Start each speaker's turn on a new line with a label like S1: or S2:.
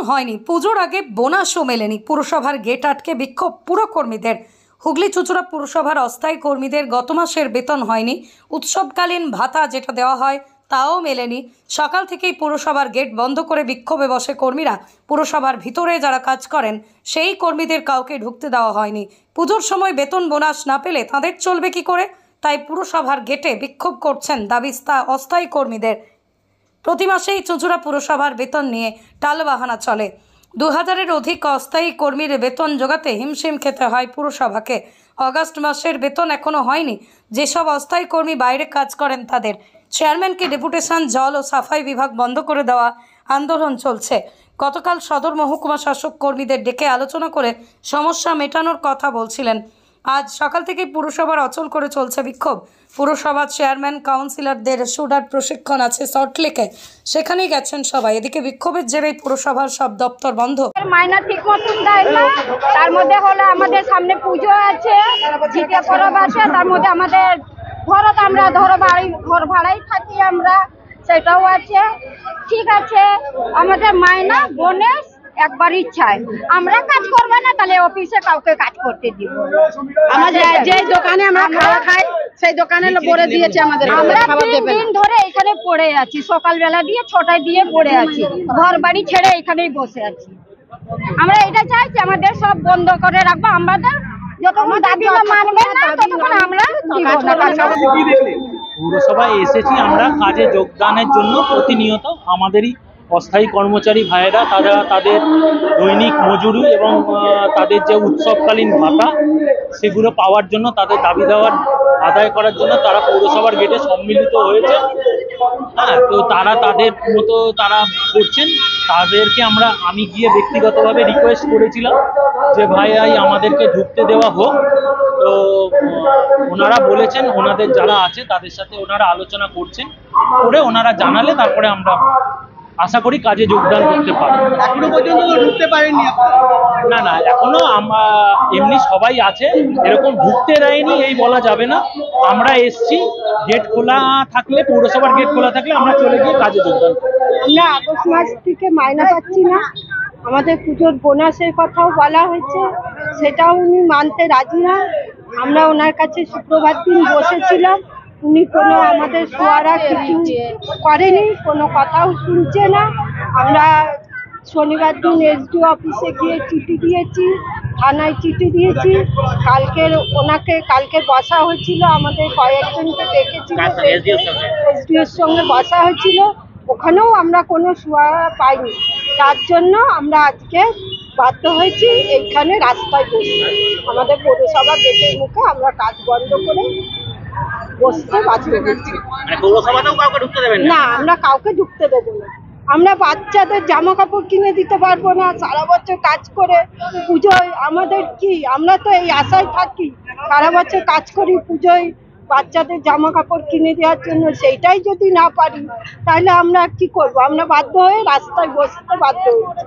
S1: হয়নি, পুজোর আগে বোনাসও মেলেনি। পুরসভার গেট আটকে বিক্ষোভ পুরকর্মীদের। হুগলি চুঁচুড়া পুরসভার অস্থায়ী কর্মীদের গত মাসের বেতন হয়নি। উৎসবকালীন ভাতা যেটা দেওয়া হয় তাও মেলেনি। সকাল থেকেই পুরসভার গেট বন্ধ করে বিক্ষোভে বসে কর্মীরা। পুরসভার ভিতরে যারা কাজ করেন সেই কর্মীদের কাউকে ঢুকতে দেওয়া হয়নি। পুজোর সময় বেতন বোনাস না পেলে তাদের চলবে কি করে? তাই পুরসভার গেটে বিক্ষোভ করছেন দাবিস্তা অস্থায়ী কর্মীদের। প্রতি মাসেই চুঁচুড়া পুরসভার বেতন নিয়ে টালবাহানা চলে। 2000-এর অধিক অস্থায়ী কর্মীর বেতন জোগাতে হিমশিম খেতে হয় পুরসভাকে। অগাস্ট মাসের বেতন এখনও হয়নি। যেসব অস্থায়ী কর্মী বাইরে কাজ করেন তাদের চেয়ারম্যানকে ডেপুটেশন, জল ও সাফাই বিভাগ বন্ধ করে দেওয়া আন্দোলন চলছে। গতকাল সদর মহকুমা শাসক কর্মীদের ডেকে আলোচনা করে সমস্যা মেটানোর কথা বলছিলেন। আজ সকাল থেকেই পুরসভার অচল করে চলছে বিক্ষোভ। পুরসভার চেয়ারম্যান, কাউন্সিলরদের শুটার প্রশিক্ষণ আছে সল্টলেকে, সেখানেই গেছেন সবাই। এদিকে বিক্ষোভের জেরেই পুরসভার সব দপ্তর বন্ধ।
S2: মাইনা ঠিক মতন দেয় না। তার মধ্যে হলো আমাদের সামনে পুজো আছে, জিতে পরব আছে, তার মধ্যে আমাদের ধরো বাড়ি ঘর ভাড়াই থাকি আমরা, সেটাও আছে। ঠিক আছে, আমাদের মাইনা বোনাস একবার ইচ্ছায় আমরা কাজ করবো না, তাহলে অফিসে কাউকে কাজ করতে দিব।
S3: আমাদের যে দোকানে আমরা খাওয়া খাই সেই দোকানে বলে দিয়েছে আমাদের
S2: আমরা 3 দিন ধরে এখানে পড়ে আছি, সকালবেলা দিয়ে 6টায় দিয়ে পড়ে আছি, ঘর বাড়ি ছেড়ে এখানেই বসে আছি। আমরা এটা চাইছি আমাদের সব বন্ধ করে রাখবো। আমাদের যতক্ষণ দাবি মানবে না ততক্ষণ আমরা দিব না।
S4: পুরসভায় এসেছি আমরা কাজে যোগদানের জন্য। প্রতিনিয়ত আমাদেরই অস্থায়ী কর্মচারী ভাইয়েরা তাদের দৈনিক মজুরি এবং তাদের যে উৎসবকালীন ভাতা সেগুলো পাওয়ার জন্য, তাদের দাবি দেওয়ার আদায় করার জন্য তারা পৌরসভার গেটে সম্মিলিত হয়েছে। হ্যাঁ, তো তারা তাদের মতো তারা করছেন। তাদেরকে আমি গিয়ে ব্যক্তিগতভাবে রিকোয়েস্ট করেছিলাম যে ভাই আমাদেরকে ঢুকতে দেওয়া হোক। তো ওনারা বলেছেন ওনাদের যারা আছে তাদের সাথে ওনারা আলোচনা করছেন, করে ওনারা জানালে তারপরে আমরা আশা করি কাজে যোগদান করতে পারবো।
S3: এখনো পর্যন্ত ঢুকতে পারেননি?
S4: না, এখনো এমনি সবাই আছে, এরকম ঢুকতে দেয়নি এই বলা যাবে না। আমরা এসছি, গেট খোলা থাকলে, পৌরসভার গেট খোলা থাকলে আমরা চলে গিয়ে কাজে যোগদান করব।
S2: আমরা আগস্ট মাস থেকে মাইনা পাচ্ছি না। আমাদের পুজোর বোনাসের কথাও বলা হয়েছে, সেটাও উনি মানতে রাজি না। আমরা ওনার কাছে শুক্রবার দিন বসেছিলাম, উনি কোনো আমাদের সোয়ারা কিছু করেনি, কোনো কথাও শুনছে না। আমরা শনিবার দিন এসডিও অফিসে গিয়ে চিঠি দিয়েছি, থানায় চিঠি দিয়েছি। কালকে বসা হয়েছিল, আমাদের কয়েকজনকে ডেকেছিল, এসডিওর সঙ্গে বসা হয়েছিল, ওখানেও আমরা কোনো সুরাহা পাইনি। তার জন্য আমরা আজকে বাধ্য হয়েছি এইখানে রাস্তায় বসতে। আমাদের পৌরসভা গেটের মুখে আমরা কাজ বন্ধ করে বসতে বাধ্য হয়েছি। না, আমরা কাউকে ঢুকতে দেবো না। আমরা বাচ্চাদের জামা কাপড় কিনে দিতে পারবো না, সারা বছর কাজ করে পুজোয় আমাদের কি, আমরা তো এই আশায় থাকি, সারা বছর কাজ করি পুজোয় বাচ্চাদের জামা কাপড় কিনে দেওয়ার জন্য। সেইটাই যদি না পারি তাহলে আমরা কি করব? আমরা বাধ্য হয়ে রাস্তায় বসতে বাধ্য হয়েছি।